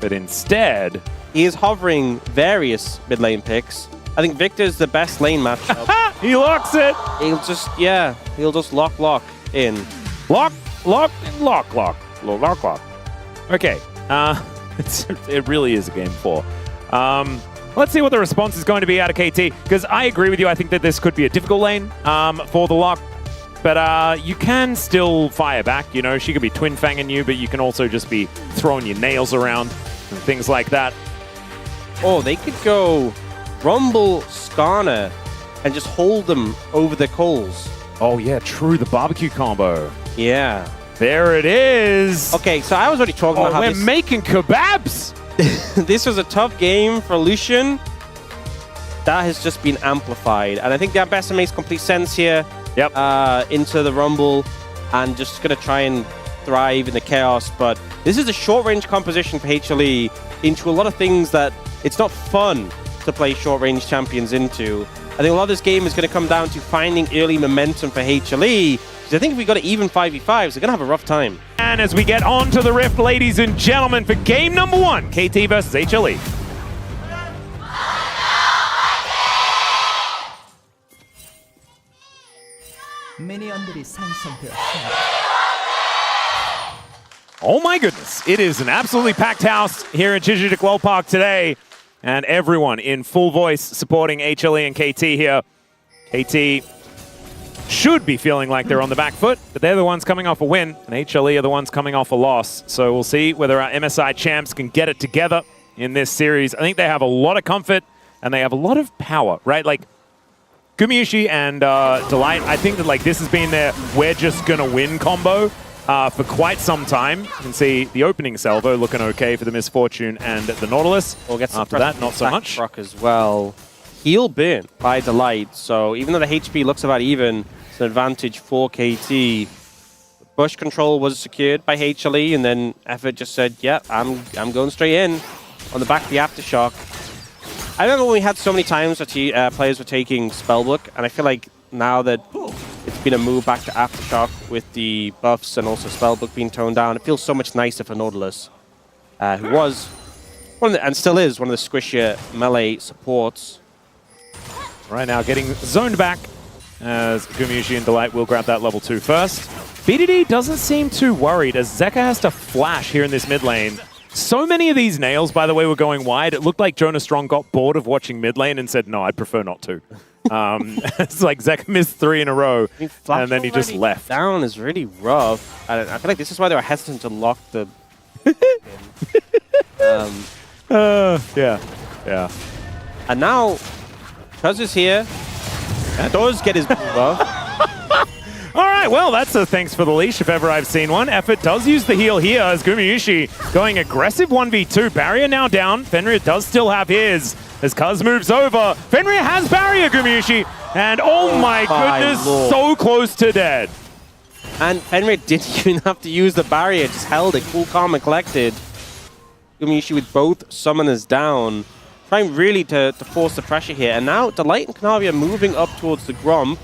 but instead... He is hovering various mid lane picks. I think Victor's the best lane matchup. He locks it! He'll just, yeah, he'll just lock in. Lock. Okay, it really is a game 4. Let's see what the response is going to be out of KT, because I agree with you. I think that this could be a difficult lane for the lock, but you can still fire back. You know, she could be twin fanging you, but you can also just be throwing your nails around and things like that. Oh, they could go Rumble Skarner and just hold them over the coals. Oh yeah, true, the barbecue combo. Yeah. There it is. Okay, so I was already talking about how we're making kebabs. This was a tough game for Lucian. That has just been amplified. And I think that Bessa makes complete sense here. Yep. Into the Rumble and just going to try and thrive in the chaos. But this is a short-range composition for HLE into a lot of things that it's not fun to play short-range champions into. I think a lot of this game is going to come down to finding early momentum for HLE. Because I think if we got an even 5v5s, they're going to have a rough time. And as we get on to the Rift, ladies and gentlemen, for game number 1, KT versus HLE. Oh my goodness, it is an absolutely packed house here in Chichik World Park today. And everyone in full voice supporting HLE and KT here. KT should be feeling like they're on the back foot, but they're the ones coming off a win, and HLE are the ones coming off a loss. So we'll see whether our MSI champs can get it together in this series. I think they have a lot of comfort, and they have a lot of power, right? Like, Gumayusi and Delight, I think that like this has been their we're just gonna win combo for quite some time. You can see the opening salvo looking okay for the Misfortune and the Nautilus. We'll get after that, not so much. Rock as well. Heal burn by Delight, so even though the HP looks about even, it's an advantage for KT. Bush control was secured by HLE, and then Effort just said, yeah, I'm going straight in on the back of the Aftershock. I remember when we had so many times that players were taking Spellbook, and I feel like now that it's been a move back to Aftershock with the buffs and also Spellbook being toned down, it feels so much nicer for Nautilus, who was, one of the, and still is, one of the squishier melee supports. Right now getting zoned back as Gumayusi and Delight will grab that level 2 first. BDD doesn't seem too worried as Zeka has to flash here in this mid lane. So many of these nails, by the way, were going wide. It looked like Jonas Strong got bored of watching mid lane and said, no, I'd prefer not to. It's like Zeka missed 3 in a row, and then he just left. Down is really rough. I feel like this is why they were hesitant to lock the... yeah. And now, Cuz is here. Does get his move off. All right, well, that's a thanks for the leash if ever I've seen one. Effort does use the heal here as Gumayusi going aggressive 1v2. Barrier now down. Fenrir does still have his as Cuz moves over. Fenrir has barrier, Gumayusi. And oh my goodness, Lord. So close to dead. And Fenrir didn't even have to use the barrier, just held it cool, calm, and collected. Gumayusi with both summoners down, trying really to force the pressure here. And now Delight and Kanavi are moving up towards the Gromp.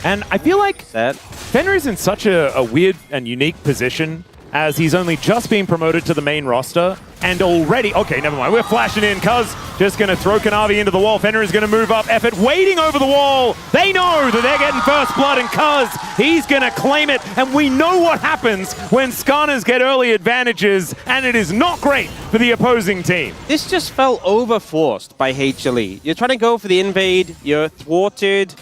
And I feel like Fenrir is in such a weird and unique position as he's only just been promoted to the main roster and already... Okay, never mind. We're flashing in. Cuz just going to throw Kanavi into the wall. Fenrir is going to move up. Effort waiting over the wall. They know that they're getting first blood and Cuz, he's going to claim it. And we know what happens when Skarners get early advantages, and it is not great for the opposing team. This just felt overforced by HLE. You're trying to go for the invade. You're thwarted.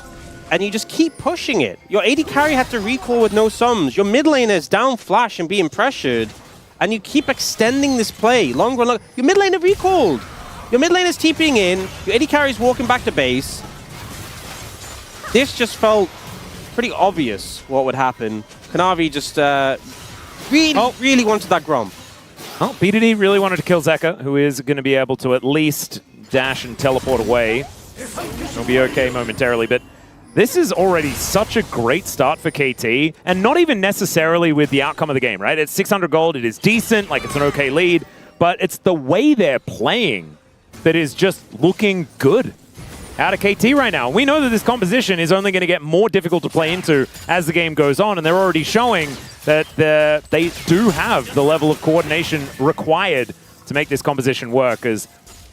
And you just keep pushing it. Your AD carry had to recall with no sums. Your mid laner is down flash and being pressured. And you keep extending this play. Longer and longer. Your mid laner recalled. Your mid lane is TPing in. Your AD carry is walking back to base. This just felt pretty obvious what would happen. Kanavi just really wanted that Gromp. Oh, BDD really wanted to kill Zeka, who is going to be able to at least dash and teleport away. He'll be okay momentarily, but this is already such a great start for KT, and not even necessarily with the outcome of the game, right? It's 600 gold, it is decent, like it's an okay lead, but it's the way they're playing that is just looking good out of KT right now. We know that this composition is only going to get more difficult to play into as the game goes on, and they're already showing that they do have the level of coordination required to make this composition work, as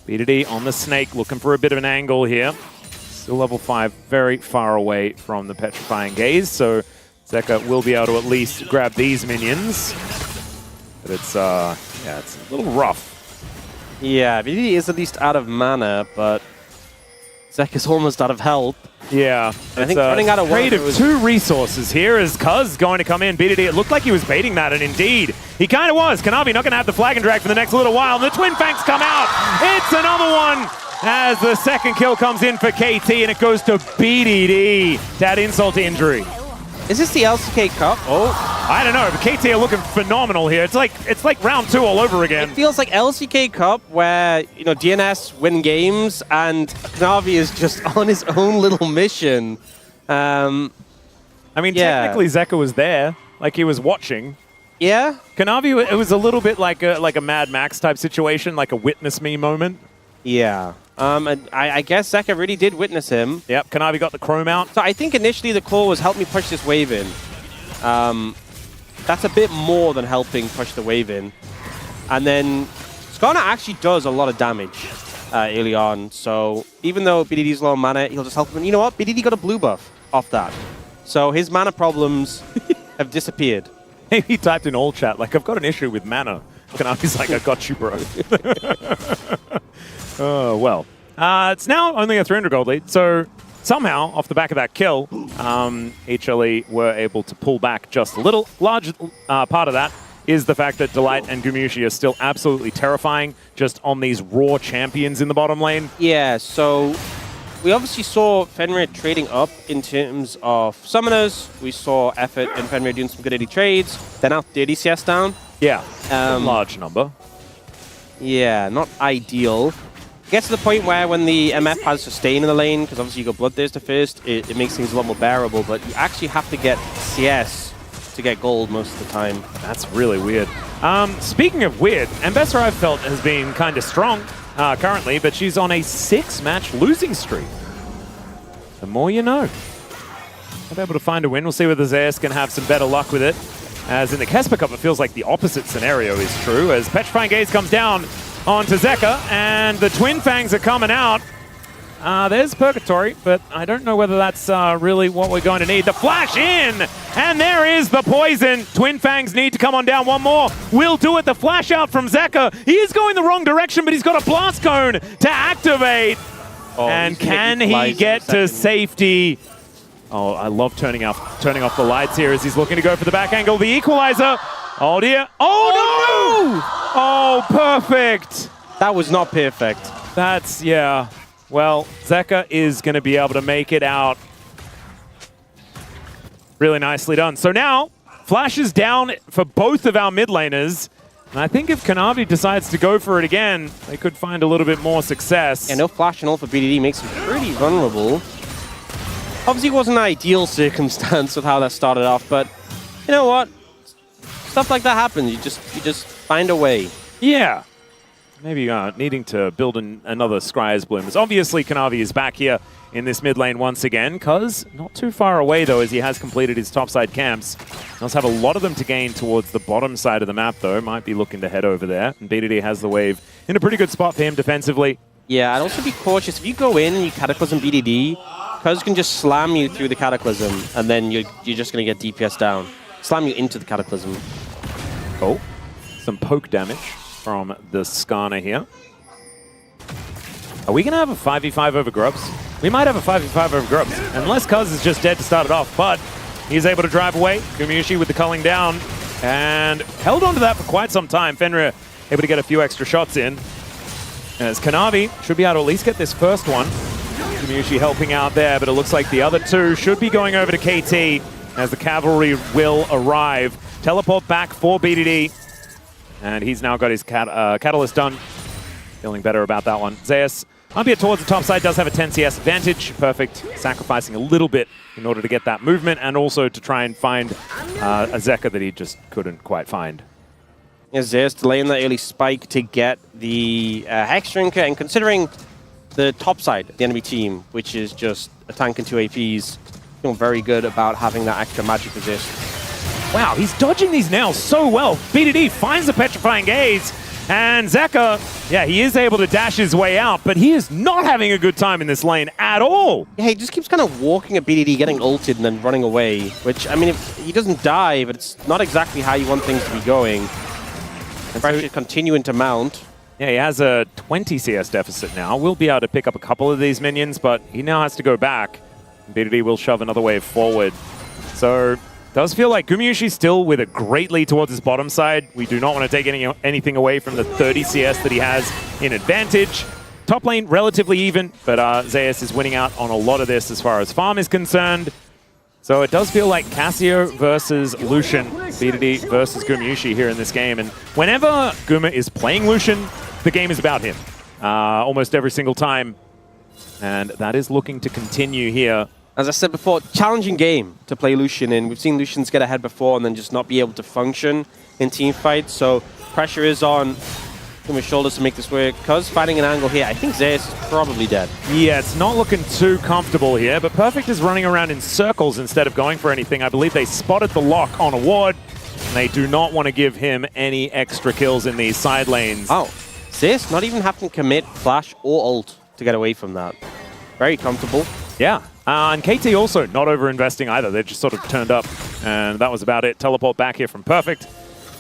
B2D on the snake looking for a bit of an angle here. Still level 5, very far away from the Petrifying Gaze, so Zeka will be able to at least grab these minions. But it's, yeah, it's a little rough. Yeah, BDD is at least out of mana, but Zeka's almost out of health. Yeah, I think running out of trade of 2 resources here as Cuz going to come in. BDD, it looked like he was baiting that, and indeed, he kind of was. Kanavi not going to have the flag and drag for the next little while. And the Twin Fangs come out. It's another one as the second kill comes in for KT, and it goes to BDD. That insult to injury. Is this the LCK Cup? Oh, I don't know, but KT are looking phenomenal here. It's like round 2 all over again. it feels like LCK Cup where, you know, DNS win games and Kanavi is just on his own little mission. I mean, technically Zeka was there, like he was watching. Yeah? Kanavi, it was a little bit like a Mad Max type situation, like a witness me moment. Yeah. And I guess Zeka really did witness him. Yep, Kanavi got the chrome out. So I think initially the call was help me push this wave in. That's a bit more than helping push the wave in. And then Skarner actually does a lot of damage early on. So even though BDD's low on mana, he'll just help him. And you know what? BDD got a blue buff off that. So his mana problems have disappeared. He typed in all chat, like, I've got an issue with mana. Kanavi's like, I got you, bro. Oh, well. It's now only a 300 gold lead, so somehow, off the back of that kill, HLE were able to pull back just a little. Large part of that is the fact that Delight and Gumayusi are still absolutely terrifying just on these raw champions in the bottom lane. Yeah, so we obviously saw Fenrir trading up in terms of summoners. We saw Effort and Fenrir doing some good early trades. They're now 30 CS down. Yeah, a large number. Yeah, not ideal. Gets to the point where when the MF has sustain in the lane, because obviously you go Bloodthirster first, it makes things a lot more bearable, but you actually have to get CS to get gold most of the time. That's really weird. Speaking of weird, Ambessa I've felt has been kind of strong currently, but she's on a 6-match losing streak. The more you know. Not able to find a win. We'll see whether Zeus can have some better luck with it. As in the Kesper Cup, it feels like the opposite scenario is true, as Petrifying Gaze comes down onto Zeka, and the Twin Fangs are coming out. There's Purgatory, but I don't know whether that's really what we're going to need. The flash in, and there is the poison. Twin Fangs need to come on down. One more will do it. The flash out from Zeka. He is going the wrong direction, but he's got a blast cone to activate. Oh, and can he get to safety? Oh, I love turning off the lights here as he's looking to go for the back angle. The equalizer. Oh dear. Oh no! Oh, perfect. That was not perfect. That's, yeah. Well, Zeka is going to be able to make it out. Really nicely done. So now, Flash is down for both of our mid laners. And I think if Kanavi decides to go for it again, they could find a little bit more success. Yeah, no Flash and all for BDD makes him pretty vulnerable. Obviously, it wasn't an ideal circumstance with how that started off, but you know what? Stuff like that happens. You just find a way. Yeah. Maybe needing to build another Scryer's Bloom. As obviously, Kanavi is back here in this mid lane once again. Cuz not too far away, though, as he has completed his topside camps. He does have a lot of them to gain towards the bottom side of the map, though. Might be looking to head over there. And BDD has the wave in a pretty good spot for him defensively. Yeah, I'd also be cautious. If you go in and you Cataclysm BDD, Cuz can just slam you through the Cataclysm, and then you're just going to get DPS down. Slam you into the Cataclysm. Oh, some poke damage from the Skarner here. Are we going to have a 5v5 over Grubs? We might have a 5v5 over Grubs, unless Cuz is just dead to start it off, but he's able to drive away. Gumayusi with the culling down, and held on to that for quite some time. Fenrir able to get a few extra shots in, as Kanavi should be able to at least get this first one. Gumayusi helping out there, but it looks like the other two should be going over to KT, as the cavalry will arrive. Teleport back for BDD. And he's now got his Catalyst done. Feeling better about that one. Zeus, Umbia towards the top side, does have a 10 CS advantage. Perfect. Sacrificing a little bit in order to get that movement, and also to try and find a Zeka that he just couldn't quite find. Yeah, Zeus delaying that early spike to get the Hex Drinker, and considering the top side of the enemy team, which is just a tank and 2 APs, feeling very good about having that extra magic resist. Wow, he's dodging these nails so well. BDD finds the Petrifying Gaze, And Zeka, yeah, he is able to dash his way out, but he is not having a good time in this lane at all. Yeah, he just keeps kind of walking at BDD, getting ulted, and then running away. Which, I mean, if he doesn't die, but it's not exactly how you want things to be going. And pressure continuing to mount. Yeah, he has a 20 CS deficit now. We'll be able to pick up a couple of these minions, but he now has to go back. BDD will shove another wave forward. So, does feel like Gumayusi still with a great lead towards his bottom side. We do not want to take anything away from the 30 CS that he has in advantage. Top lane, relatively even, but Zeus is winning out on a lot of this as far as farm is concerned. So it does feel like Cassio versus Lucian, BDD versus Gumayusi here in this game. And whenever Guma is playing Lucian, the game is about him. Almost every single time. And that is looking to continue here. As I said before, challenging game to play Lucian in. We've seen Lucians get ahead before and then just not be able to function in team fights. So pressure is on Guma's shoulders to make this work. Because finding an angle here, I think Zeus is probably dead. Yeah, it's not looking too comfortable here, but Perfect is running around in circles instead of going for anything. I believe they spotted the lock on a ward, and they do not want to give him any extra kills in these side lanes. Oh, Zeus not even having to commit flash or ult to get away from that. Very comfortable. Yeah. And KT also not over-investing either. They just sort of turned up, and that was about it. Teleport back here from Perfect.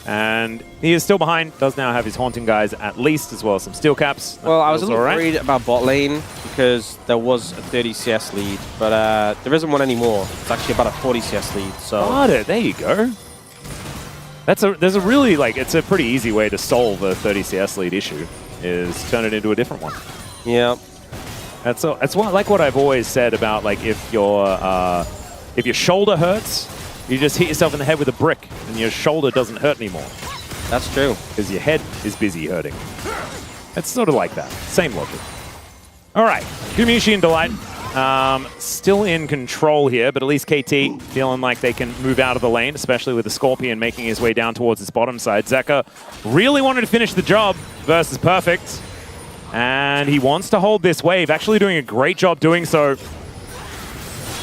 And he is still behind. Does now have his Haunting guys at least, as well as some steel caps. Well, I was a little worried about bot lane because there was a 30 CS lead, but there isn't one anymore. It's actually about a 40 CS lead. So got it. There you go. There's a really, like, it's a pretty easy way to solve a 30 CS lead issue, is turn it into a different one. Yeah. That's like what I've always said about, like, if your shoulder hurts, you just hit yourself in the head with a brick and your shoulder doesn't hurt anymore. That's true. Because your head is busy hurting. It's sort of like that. Same logic. All right. Gumayusi and Delight still in control here, but at least KT feeling like they can move out of the lane, especially with the Scorpion making his way down towards his bottom side. Zeka really wanted to finish the job versus Perfect. And he wants to hold this wave, actually doing a great job doing so.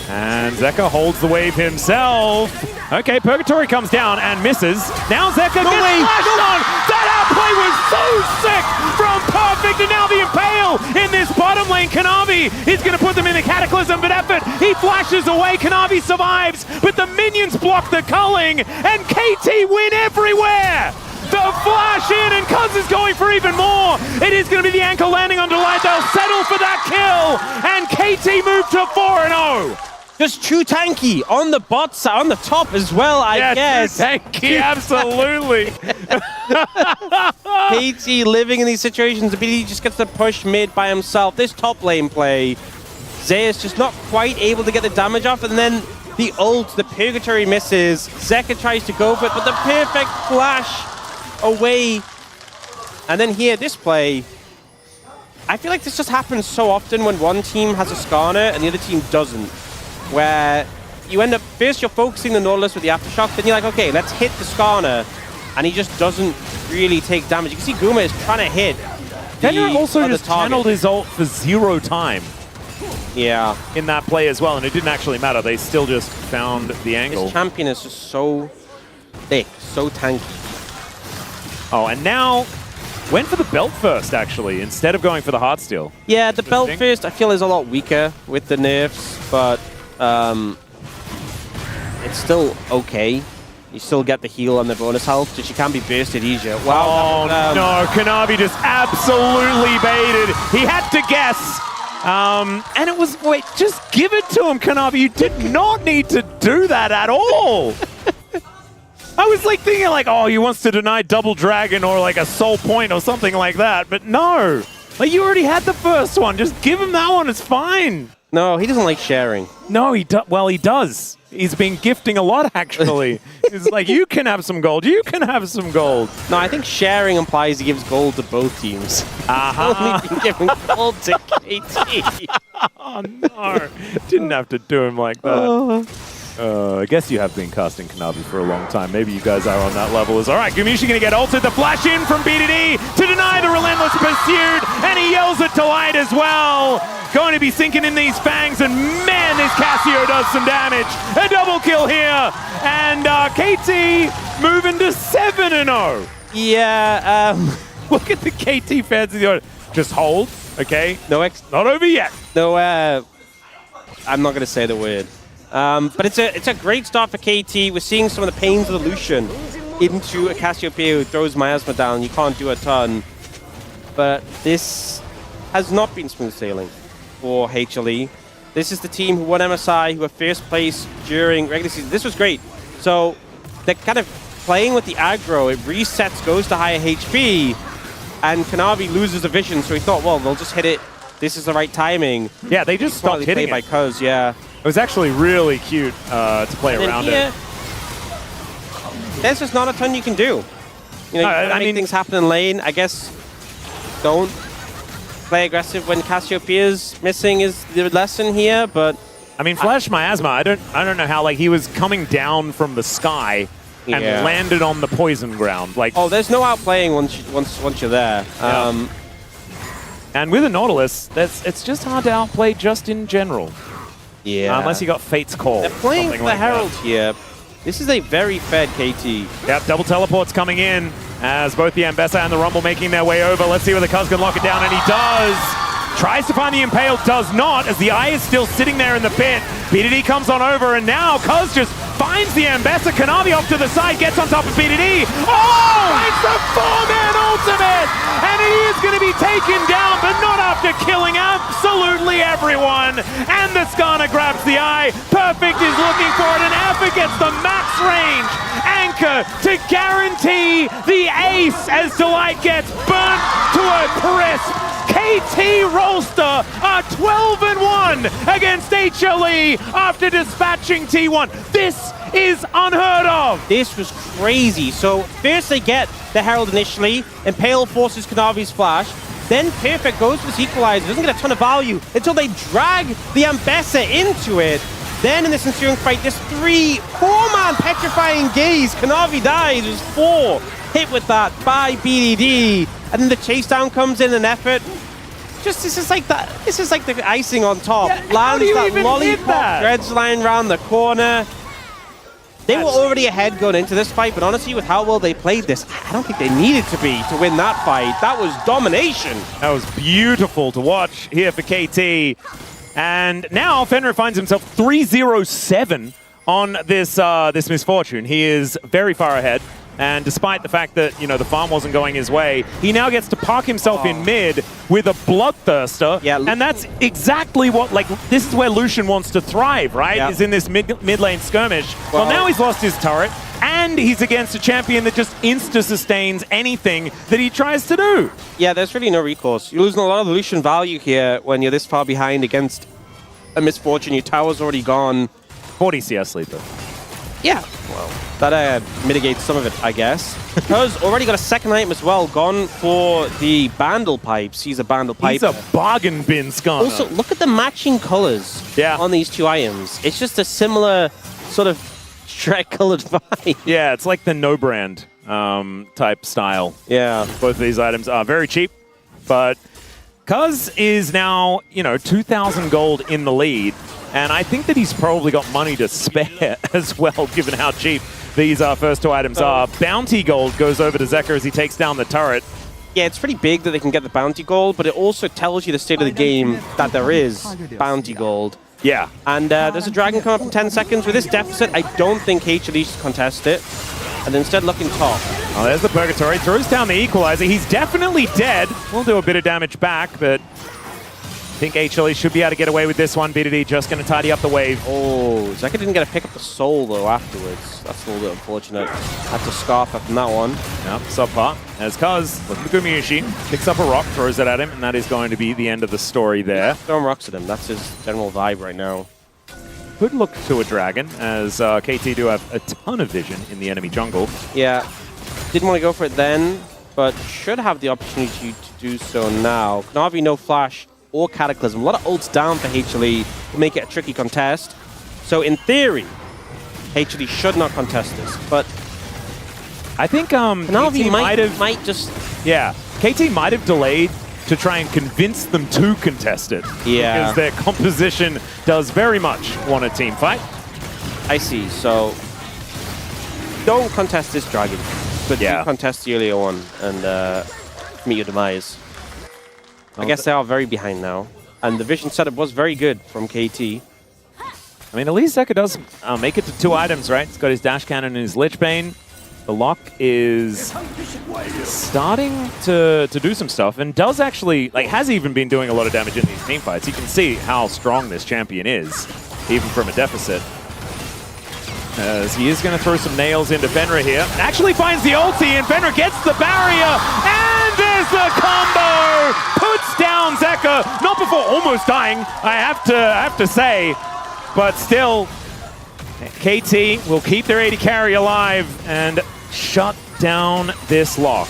And Zeka holds the wave himself. Okay, Purgatory comes down and misses. Now Zeka gets flashed on! That outplay was so sick from Perfect, and now the Impale in this bottom lane. Kanavi is going to put them in the Cataclysm, but effort, he flashes away. Kanavi survives, but the minions block the culling, and KT win everywhere! The flash in, and Cuz is going for even more. It is going to be the ankle landing on Delight. They'll settle for that kill, and KT move to 4-0. Just true tanky on the bot side, on the top as well, I guess. True tanky, absolutely. KT living in these situations, BDD just gets the push mid by himself. This top lane play, Zeus just not quite able to get the damage off, and then the ult, the Purgatory misses. Zeka tries to go for it, but the perfect flash away. And then here, this play, I feel like this just happens so often when one team has a Skarner and the other team doesn't. Where you end up, first you're focusing the Nautilus with the Aftershock, then you're like, okay, let's hit the Skarner, and he just doesn't really take damage. You can see Guma is trying to hit Keria also just channeled his ult for 0 time. Yeah. In that play as well, and it didn't actually matter. They still just found the angle. His champion is just so thick, so tanky. Oh, and now went for the belt first, actually, instead of going for the Heartsteel. Yeah, the belt first I feel is a lot weaker with the nerfs, but it's still okay. You still get the heal and the bonus health, just you can be bursted easier. Wow. Oh, no, Kanavi just absolutely baited. He had to guess. And it was, wait, just give it to him, Kanavi. You did not need to do that at all. I was like thinking like, oh, he wants to deny Double Dragon or like a Soul Point or something like that. But no, like you already had the first one. Just give him that one. It's fine. No, he doesn't like sharing. No, he does. He's been gifting a lot, actually. He's like, you can have some gold. You can have some gold. No, I think sharing implies he gives gold to both teams. Aha. Only been giving gold to KT. Oh, no. Didn't have to do him like that. I guess you have been casting Kanavi for a long time. Maybe you guys are on that level. All right, Gumayusi going to get ulted. The flash in from BDD to deny the Relentless Pursuit. And he yells at Delight as well. Going to be sinking in these fangs. And man, this Cassio does some damage. A double kill here. And KT moving to 7-0. Yeah, Look at the KT fans in the audience. Just hold, okay? Not over yet. No, I'm not going to say the word. But it's a great start for KT. We're seeing some of the pains of the Lucian into a Cassiopeia who throws Miasma down. You can't do a ton. But this has not been smooth sailing for HLE. This is the team who won MSI, who were first place during regular season. This was great. So they're kind of playing with the aggro. It resets, goes to higher HP, and Kanavi loses a vision. So he thought, well, they'll just hit it. This is the right timing. Yeah, they just stopped hitting it. By Cuz, yeah. It was actually really cute to play around it. There's just not a ton you can do. You know, I mean, things happen in lane. I guess don't play aggressive when Cassiopeia's missing is the lesson here, but I mean, Flash Miasma, I don't know how, like, he was coming down from the sky and landed on the poison ground. Like, oh, there's no outplaying once you're there. Yeah. And with a Nautilus, it's just hard to outplay just in general. Yeah. Unless you got Fate's Call. They're playing the Herald here. This is a very fed KT. Yep, double teleports coming in as both the Ambessa and the Rumble making their way over. Let's see whether Cuz can lock it down, and he does. Tries to find the Impale, does not, as the Eye is still sitting there in the pit. BDD comes on over, and now Cuz just finds the Ambessa. Kanavi off to the side, gets on top of BDD. Oh! It's a 4-man ultimate! And he is going to be taken down, but not after killing absolutely everyone. And the Skana grabs the Eye. Perfect is looking for it, and Alpha gets the max range anchor to guarantee the ace as Delight gets burnt to a crisp. KT ROLSTER are 12-1 against HLE after dispatching T1. This is unheard of. This was crazy. So first they get the Herald initially, Impale forces Kanavi's flash, then Perfect goes for this equalizer, doesn't get a ton of value until they drag the Ambessa into it. Then in this ensuing fight, this 4-man petrifying gaze, Kanavi dies, there's 4 hit with that by BDD, and then the chase down comes in an effort. Just this is like the icing on top. Yeah, Lands that lollipop dredge line around the corner. They were already ahead going into this fight, but honestly, with how well they played this, I don't think they needed to be to win that fight. That was domination. That was beautiful to watch here for KT. And now Fenrir finds himself 3-0-7 on this misfortune. He is very far ahead. And despite the fact that, you know, the farm wasn't going his way, he now gets to park himself in mid with a Bloodthirster. Yeah, and that's exactly what, like, this is where Lucian wants to thrive, right? Yeah. Is in this mid lane skirmish. Well, now he's lost his turret, and he's against a champion that just insta-sustains anything that he tries to do. Yeah, there's really no recourse. You're losing a lot of Lucian value here when you're this far behind against a misfortune. Your tower's already gone. 40 CS lead, though. Yeah, well, that mitigates some of it, I guess. Cuz already got a second item as well, gone for the Bandle Pipes. He's a Bandle Pipe. He's a bargain bin Skana. Also, look at the matching colors on these 2 items. It's just a similar sort of Shrek-colored vibe. Yeah, it's like the no-brand type style. Yeah. Both of these items are very cheap, but Cuz is now, you know, 2,000 gold in the lead. And I think that he's probably got money to spare as well, given how cheap these first 2 items are. Bounty gold goes over to Zeker as he takes down the turret. Yeah, it's pretty big that they can get the bounty gold, but it also tells you the state of the game that there is bounty gold. Yeah. And there's a dragon coming up in 10 seconds. With this deficit, I don't think HLE should contest it. And instead looking top. Oh, there's the Purgatory. Throws down the Equalizer. He's definitely dead. We'll do a bit of damage back, but I think HLE should be able to get away with this one. BDD just going to tidy up the wave. Oh, Zeker didn't get to pick up the soul, though, afterwards. That's a little bit unfortunate. Had to scarf up from that one. Yep, subpar. As Cuz, looking for Gumayusi, picks up a rock, throws it at him, and that is going to be the end of the story there. Throwing rocks at him. That's his general vibe right now. Could look to a dragon, as KT do have a ton of vision in the enemy jungle. Yeah, didn't want to go for it then, but should have the opportunity to do so now. Kanavi no flash or Cataclysm. A lot of ults down for HLE to make it a tricky contest. So in theory, HLE should not contest this, but I think Kanavi might just... Yeah, KT might have delayed to try and convince them to contest it. Yeah. Because their composition does very much want a team fight. I see, so don't contest this dragon, but do contest the earlier one. And meet your demise. I guess they are very behind now. And the vision setup was very good from KT. I mean, at least Zeka does make it to 2 items, right? He's got his Dash Cannon and his Lich Bane. The lock is starting to do some stuff and does actually, like, has even been doing a lot of damage in these team fights. You can see how strong this champion is, even from a deficit. As he is going to throw some nails into Fenrir here. Actually finds the ulti, and Fenrir gets the barrier, and there's the combo! Puts down Zeka, not before almost dying, I have to say, but still, KT will keep their AD carry alive and shut down this lock.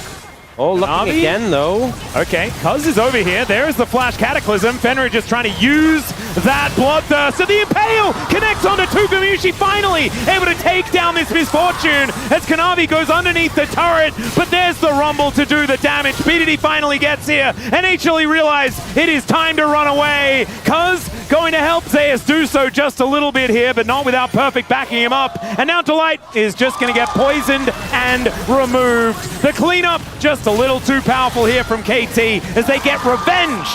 Oh, looking again, though. Okay, Cuz is over here. There's the Flash Cataclysm. Fenrir just trying to use that Bloodthirst. So the Impale connects onto Gumayusi, finally able to take down this Misfortune as Kanavi goes underneath the turret. But there's the Rumble to do the damage. BDD finally gets here, and HLE realize it is time to run away. Cuz going to help Zeus do so just a little bit here, but not without Perfect backing him up. And now Delight is just going to get poisoned and removed. The cleanup just a little too powerful here from KT as they get revenge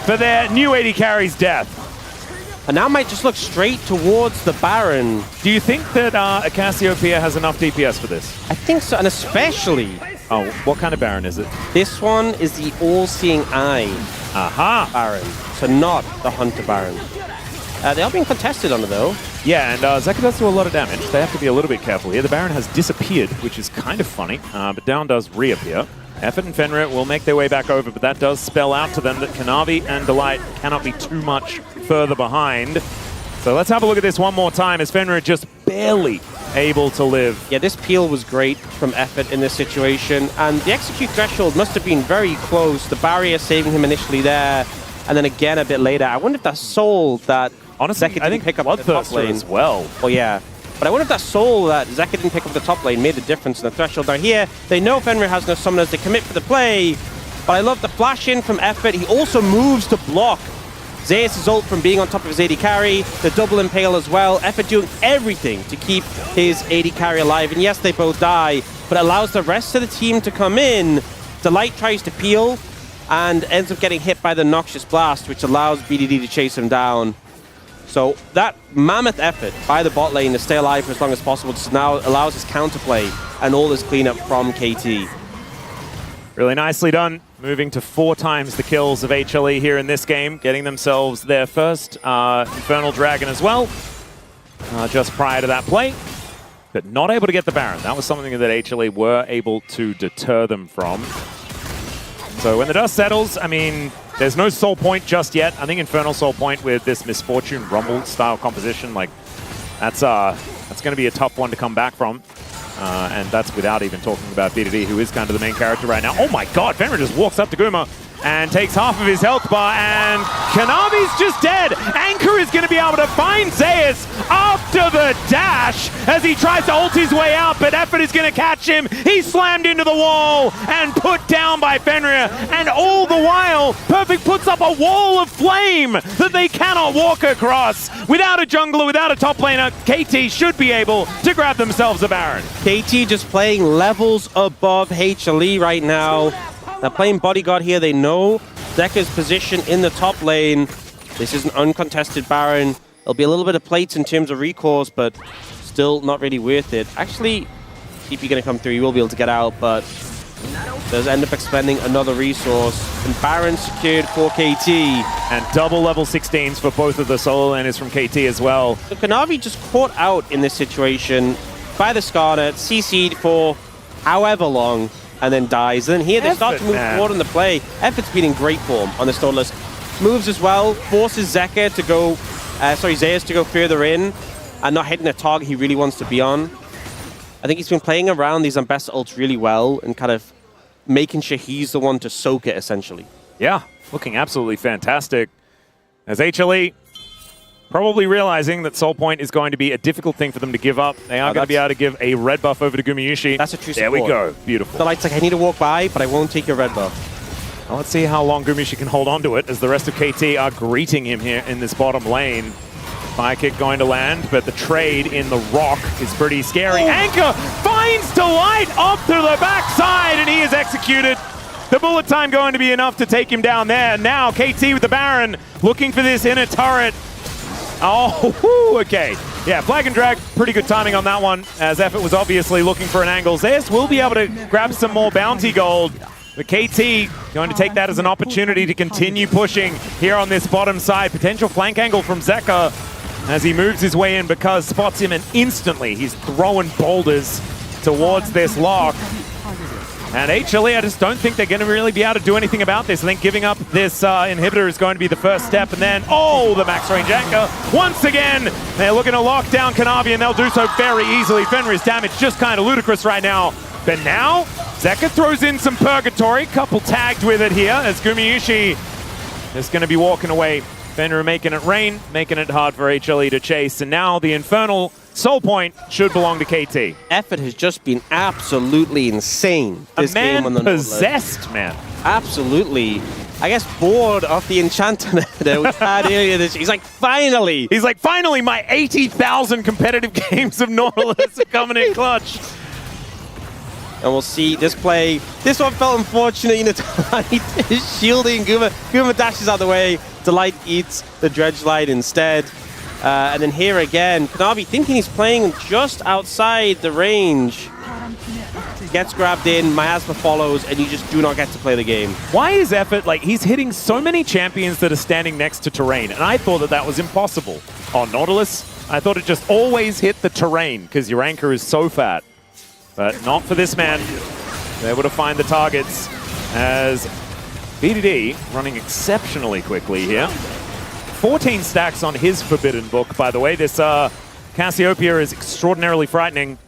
for their new AD carry's death. And now might just look straight towards the Baron. Do you think that a Cassiopeia has enough DPS for this? I think so, and especially... Oh, what kind of Baron is it? This one is the All-Seeing Eye Baron, so not the Hunter Baron. They are being contested on it, though. Yeah, and Zeka does do a lot of damage. They have to be a little bit careful here. The Baron has disappeared, which is kind of funny, but down does reappear. Effort and Fenrir will make their way back over, but that does spell out to them that Kanavi and Delight cannot be too much further behind. So let's have a look at this one more time as Fenrir just barely able to live. Yeah, this peel was great from Effort in this situation, and the execute threshold must have been very close. The barrier saving him initially there, and then again a bit later. I wonder if that soul that honestly, Zeka I think pick up the top lane as well. Oh yeah. But I wonder if that soul that Zeka didn't pick up the top lane made a difference in the threshold. Now here, they know Fenrir has no summoners, they commit for the play. But I love the flash in from Effort. He also moves to block Zeus' ult from being on top of his AD carry, the double impale as well. Effort doing everything to keep his AD carry alive. And yes, they both die, but it allows the rest of the team to come in. Delight tries to peel and ends up getting hit by the Noxious Blast, which allows BDD to chase him down. So that mammoth effort by the bot lane to stay alive for as long as possible just now allows his counterplay and all this cleanup from KT. Really nicely done. Moving to 4 times the kills of HLE here in this game, getting themselves their first Infernal Dragon as well, just prior to that play. But not able to get the Baron. That was something that HLE were able to deter them from. So when the dust settles, I mean, there's no Soul Point just yet. I think Infernal Soul Point with this Misfortune Rumble style composition, like, that's going to be a tough one to come back from. And that's without even talking about BDD, who is kind of the main character right now. Oh my god, Fenrir just walks up to Guma and takes half of his health bar, and Kanavi's just dead. Anchor is going to be able to find Zeus after the dash as he tries to ult his way out, but Effort is going to catch him. He's slammed into the wall and put down by Fenrir, and all the while, Perfect puts up a wall of flame that they cannot walk across. Without a jungler, without a top laner, KT should be able to grab themselves a Baron. KT just playing levels above HLE right now. They're playing Bodyguard here. They know Zeka's position in the top lane. This is an uncontested Baron. There'll be a little bit of plates in terms of recourse, but still not really worth it. Actually, TP going to come through. You will be able to get out, but does end up expending another resource. And Baron secured for KT. And double level 16s for both of the solo laners from KT as well. So Kanavi just caught out in this situation by the Skarner, CC'd for however long, and then dies. And then here they start to move forward on the play. Effort's been in great form on the Stormless. Moves as well, forces Zeka to go, Zeus to go further in and not hitting a target he really wants to be on. I think he's been playing around these Ambassador ults really well and kind of making sure he's the one to soak it, essentially. Yeah, looking absolutely fantastic. As HLE probably realizing that Soul Point is going to be a difficult thing for them to give up. They are going to be able to give a red buff over to Gumayusi. That's a true support. There we go. Beautiful. The Light's like, I need to walk by, but I won't take your red buff. Well, let's see how long Gumayusi can hold on to it as the rest of KT are greeting him here in this bottom lane. Fire kick going to land, but the trade in the rock is pretty scary. Anchor finds Delight off to the backside, and he is executed. The bullet time going to be enough to take him down there. Now KT with the Baron looking for this inner turret. Oh, whoo, okay. Yeah, flag and drag, pretty good timing on that one, as Effort was obviously looking for an angle. Zeus will be able to grab some more bounty gold, but KT going to take that as an opportunity to continue pushing here on this bottom side. Potential flank angle from Zeka as he moves his way in, because spots him and instantly he's throwing boulders towards this lock. And HLE, I just don't think they're going to really be able to do anything about this. I think giving up this inhibitor is going to be the first step. And then, oh, the max range anchor. Once again, they're looking to lock down Kanavi, and they'll do so very easily. Fenrir's damage just kind of ludicrous right now. But now, Zeka throws in some Purgatory. Couple tagged with it here as Gumayusi is going to be walking away. Fenrir making it rain, making it hard for HLE to chase. And now the Infernal Soul Point should belong to KT. Effort has just been absolutely insane. This game on the possessed, man. Absolutely. I guess bored of the enchantment that we had earlier this year. He's like, finally! He's like, finally, my 80,000 competitive games of Nautilus are coming in clutch. And we'll see this play. This one felt unfortunate. You know, Delight is shielding Guma. Guma dashes out of the way. Delight eats the Dredge Light instead. And then here again, Kanavi thinking he's playing just outside the range. Gets grabbed in, Miasma follows, and you just do not get to play the game. Why is Effort, like, he's hitting so many champions that are standing next to terrain, and I thought that that was impossible. On Nautilus, I thought it just always hit the terrain, because your anchor is so fat. But not for this man. They're able to find the targets, as BDD running exceptionally quickly here. 14 stacks on his Forbidden Book, by the way. This Cassiopeia is extraordinarily frightening.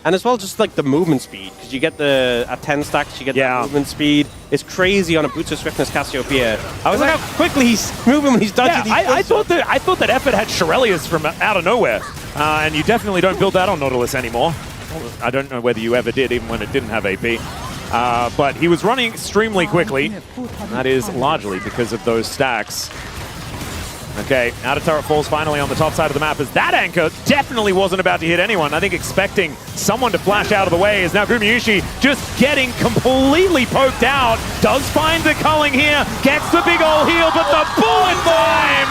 And as well, just like the movement speed, because you get at 10 stacks, you get the movement speed. It's crazy on a Boots of Swiftness Cassiopeia. I was like, how quickly he's moving when he's dodging these. I thought that Effort had Shirelius from out of nowhere, and you definitely don't build that on Nautilus anymore. I don't know whether you ever did, even when it didn't have AP. But he was running extremely quickly. That is largely because of those stacks. Okay, outer turret falls finally on the top side of the map, as that anchor definitely wasn't about to hit anyone. I think expecting someone to flash out of the way is now Gumayusi just getting completely poked out. Does find the culling here, gets the big ol' heal, but the bullet time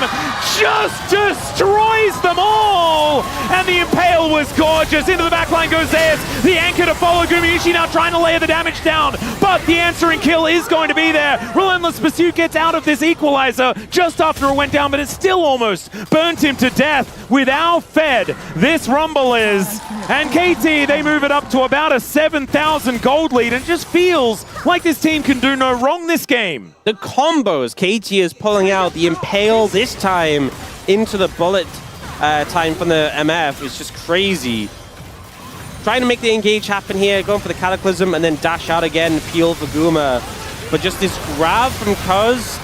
just destroys them all! And the Impale was gorgeous. Into the backline goes Zeus. The anchor to follow. Gumayusi now trying to layer the damage down, but the answering kill is going to be there. Relentless Pursuit gets out of this equalizer just after it went down, but it's still almost burnt him to death with how fed this Rumble is. And KT, they move it up to about a 7,000 gold lead, and it just feels like this team can do no wrong this game. The combos KT is pulling out, the Impale this time into the bullet time from the MF is just crazy. Trying to make the engage happen here, going for the Cataclysm and then dash out again, peel for Guma. But just this grab from Cuz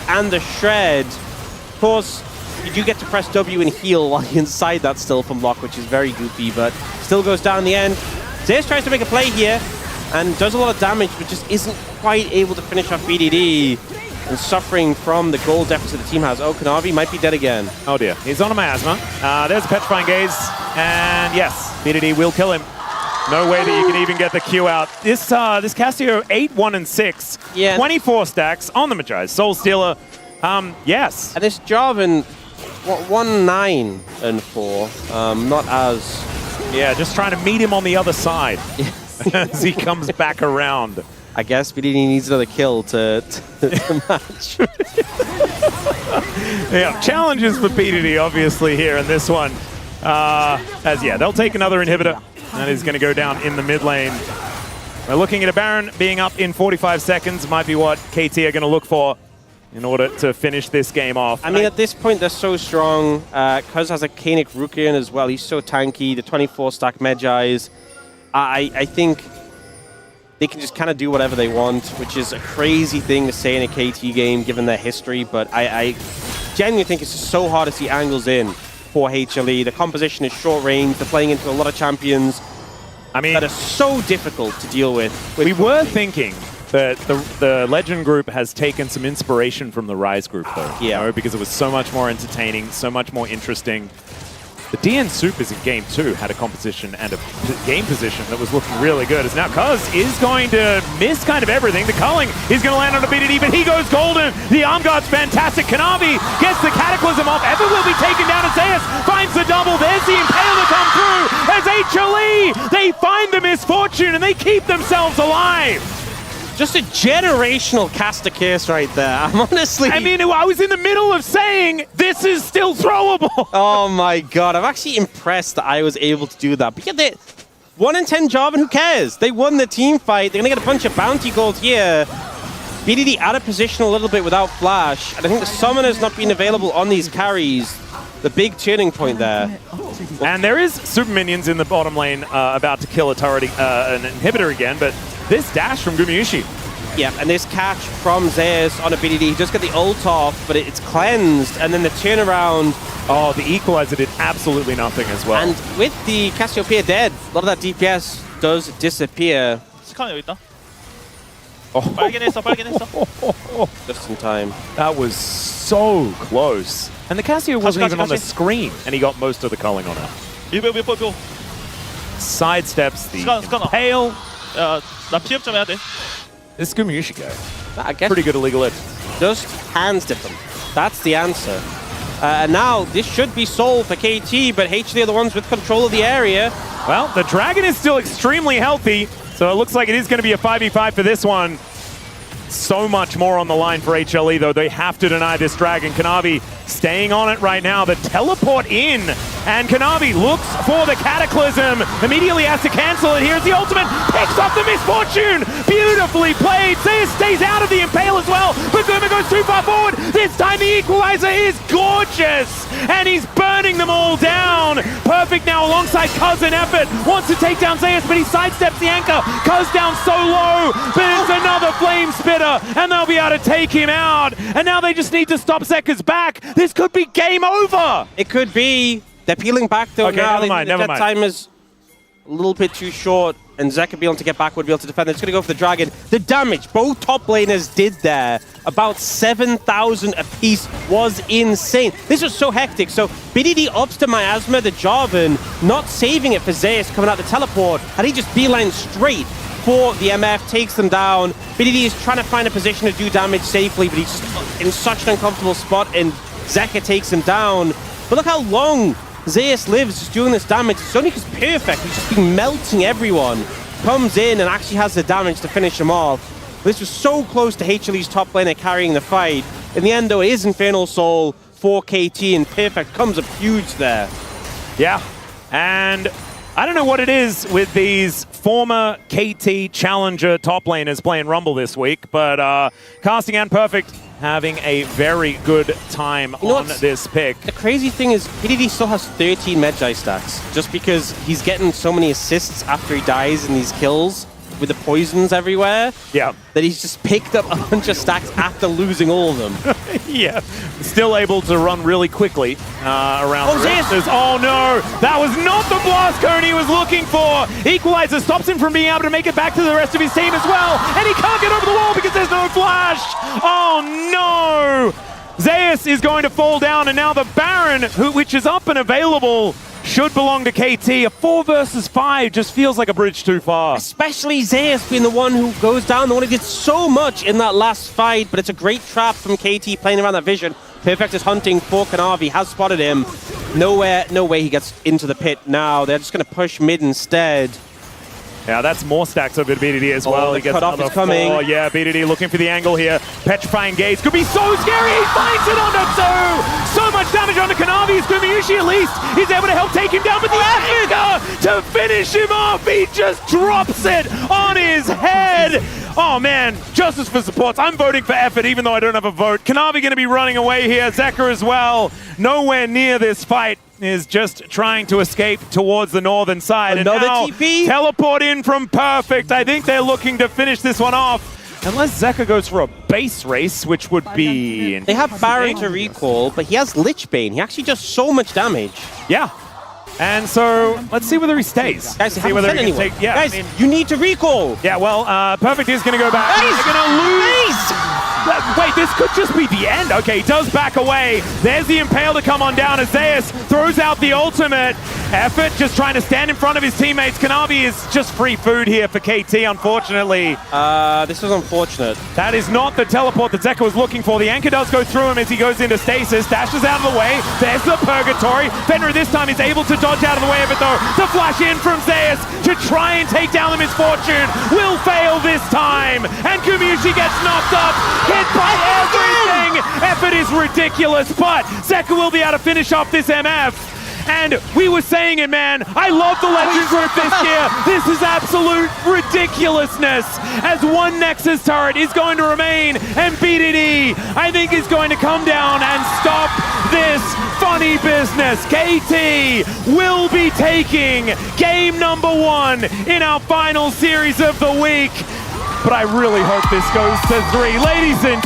and the Shred. Of course, you do get to press W and heal while you're inside that still from Lock, which is very goofy, but still goes down in the end. Zeus tries to make a play here and does a lot of damage, but just isn't quite able to finish off BDD. And suffering from the gold deficit the team has. Oh, Kanavi might be dead again. Oh dear, he's on a miasma. There's a Petrifying Gaze, and yes, BDD will kill him. No way that you can even get the Q out. This Cassio 8, 1, and 6. Yeah. 24 stacks on the Magi. Soul Stealer, yes. And this Jarvan, 1, 9, and 4. Not as... Yeah, just trying to meet him on the other side as he comes back around. I guess BDD needs another kill to match. Yeah, challenges for BDD obviously here in this one. They'll take another inhibitor. That is going to go down in the mid lane. We're looking at a Baron being up in 45 seconds. Might be what KT are going to look for in order to finish this game off. I mean, at this point, they're so strong. Cuz has a Kanik Rukian as well. He's so tanky. The 24-stack Medjais. I think they can just kind of do whatever they want, which is a crazy thing to say in a KT game, given their history. But I genuinely think it's just so hard to see angles in for HLE. The composition is short range. They're playing into a lot of champions that are so difficult to deal with. We were thinking that the Legend group has taken some inspiration from the Rise group, though. Yeah. Because it was so much more entertaining, so much more interesting. The DN Supers in game 2 had a composition and a game position that was looking really good. As now Cuz is going to miss kind of everything. The culling is going to land on a BDD, but he goes golden. The arm guard's fantastic. Kanavi gets the Cataclysm off. Ever will be taken down as Zeus finds the double. There's the Impale to come through as HLE. They find the misfortune and they keep themselves alive. Just a generational caster case right there. I'm honestly... I mean, I was in the middle of saying, this is still throwable. Oh my god, I'm actually impressed that I was able to do that. But yeah, they 1 in 10 job, and who cares? They won the team fight. They're going to get a bunch of bounty gold here. BDD out of position a little bit without flash. And I think the summoner's not being available on these carries. The big turning point there. And there is super minions in the bottom lane about to kill a turret, an inhibitor again, but this dash from Gumayusi. Yeah, and this catch from Zeus on a BDD, he just got the ult off, but it's cleansed, and then the turnaround. Oh, the equalizer did absolutely nothing as well. And with the Cassiopeia dead, a lot of that DPS does disappear. 스카너 여기 있다. Oh. 빨개냈어. Just in time. That was so close. And the Cassio wasn't even on the screen, and he got most of the culling on it. 밀고. Sidesteps the 스카너. Impale. 나 피업 좀 해야 돼. This Gumayusi guy. I guess Pretty good illegal edge. just hands dip them. That's the answer. And now this should be solved for KT, but HLE are the ones with control of the area. Well, the Dragon is still extremely healthy, so it looks like it is going to be a 5v5 for this one. So much more on the line for HLE, though. They have to deny this Dragon. Kanavi staying on it right now. The teleport in, and Kanavi looks for the Cataclysm. Immediately has to cancel it. Here's the ultimate. Picks up the misfortune. Beautifully played. Zeus stays out of the Impale as well, but Guma goes too far forward. This time the equalizer is gorgeous, and he's burning them all down. Perfect now alongside Cuz in effort. Wants to take down Zeus, but he sidesteps the anchor. Cuz down so low, but it's another flame spitter, and they'll be able to take him out. And now they just need to stop Zekka's back. This could be game over. It could be. They're peeling back though Okay, now. never mind. Time is a little bit too short, and Zekka be able to get back, would be able to defend. They're just going to go for the Dragon. The damage both top laners did there, about 7,000 apiece, was insane. This was so hectic. So BDD ups to Miasma, the Jarvan, not saving it for Zeus coming out the teleport, and he just beeline straight for the MF, takes them down. BDD is trying to find a position to do damage safely, but he's just in such an uncomfortable spot, and Zekka takes him down. But look how long Zeus lives just doing this damage. It's only because Perfect, he's just been melting everyone, comes in and actually has the damage to finish him off. This was so close to HLE's top laner carrying the fight. In the end, though, it is Infernal Soul for KT, and Perfect comes up huge there. Yeah, and I don't know what it is with these former KT Challenger top laners playing Rumble this week, but Casting and Perfect having a very good time on this pick. The crazy thing is, BDD still has 13 Medjay stacks, just because he's getting so many assists after he dies in these kills with the poisons everywhere. Yeah. That he's just picked up a bunch of stacks after losing all of them. Yeah. Still able to run really quickly around. Oh, Zeus! Oh no! That was not the blast cone he was looking for! Equalizer stops him from being able to make it back to the rest of his team as well, and he can't get over the wall because there's no flash! Oh no! Zeus is going to fall down, and now the Baron, which is up and available, should belong to KT. A 4 versus 5 just feels like a bridge too far. Especially Zeus being the one who goes down, the one who did so much in that last fight, but it's a great trap from KT playing around that vision. Perfect is hunting for Kanavi, has spotted him. No way he gets into the pit now. They're just going to push mid instead. Yeah, that's more stacks over to BDD as well. The cutoff is coming. Oh yeah, BDD looking for the angle here. Petrifying Gaze could be so scary. He finds it onto two. So much damage onto Kanavi. Gumayusi at least is able to help take him down, but the anchor to finish him off. He just drops it on his head. Oh man, justice for supports. I'm voting for effort even though I don't have a vote. Kanavi going to be running away here. Zekka as well. Nowhere near this fight. Is just trying to escape towards the northern side. Another and now TP? Teleport in from Perfect. I think they're looking to finish this one off. Unless Zekka goes for a base race, which would be... They have Baron to recall, but he has Lichbane. He actually does so much damage. Yeah. And so, let's see whether he stays. Guys, see whether he can take... Yeah, guys, I mean, you need to recall. Yeah, well, Perfect is going to go back. Nice. They're going to lose... Wait, like this could just be the end. Okay, he does back away. There's the Impale to come on down as Zeus throws out the ultimate. Effort just trying to stand in front of his teammates. Kanavi is just free food here for KT, unfortunately. This was unfortunate. That is not the teleport that Zeka was looking for. The anchor does go through him as he goes into stasis. Dashes out of the way. There's the Purgatory. Fenrir this time is able to dodge out of the way of it though. The flash in from Zeus to try and take down the Misfortune. Will fail this time. And Gumayusi gets knocked up. Hit by everything. Effort is ridiculous, but Zeka will be able to finish off this MF. And we were saying it, man. I love the Legend group this year. This is absolute ridiculousness. As one Nexus turret is going to remain, and BDD, I think, is going to come down and stop this funny business. KT will be taking game number 1 in our final series of the week. But I really hope this goes to 3. Ladies and